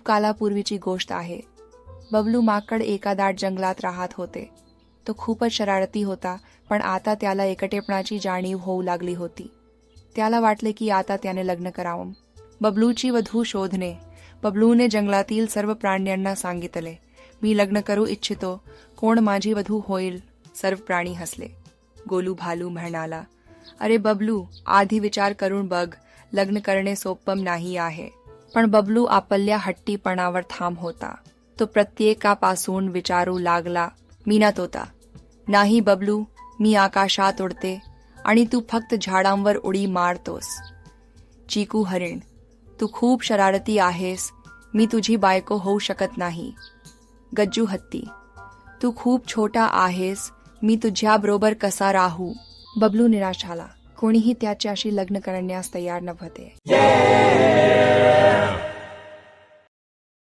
कालापूर्वीची गोष्ट आहे. बबलू माकड एका दाट जंगलात राहत होते. तो खूपच शरारती होता, पण आता त्याला एकटेपणाची जाणीव होऊ लागली होती. त्याला वाटले की आता त्याने लग्न करावं. बबलूची वधू शोधणे. बबलूने जंगलातील सर्व प्राण्यांना सांगितले, मी लग्न करू इच्छितो, कोण माझी वधू होईल? सर्व प्राणी हसले. गोलू भालू म्हणाला, अरे बबलू, आधी विचार करून बघ, लग्न करणे सोपं नाही आहे. पण बबलू आपल्या हट्टीपणावर ठाम होता. तो प्रत्येकापासून विचारू लागला, मीना तोता, नाही बबलू, मी आकाशात उडते आणि तू फक्त झाडांवर उडी मारतोस. चिकू हरिण, तू खूप शरारती आहेस, मी तुझी बायको होऊ शकत नाही. गज्जू हत्ती, तू खूप छोटा आहेस, मी तुझ्याबरोबर कसा राहू? बबलू निराश झाला. कोणीही त्याच्याशी लग्न करण्यास तयार नव्हते.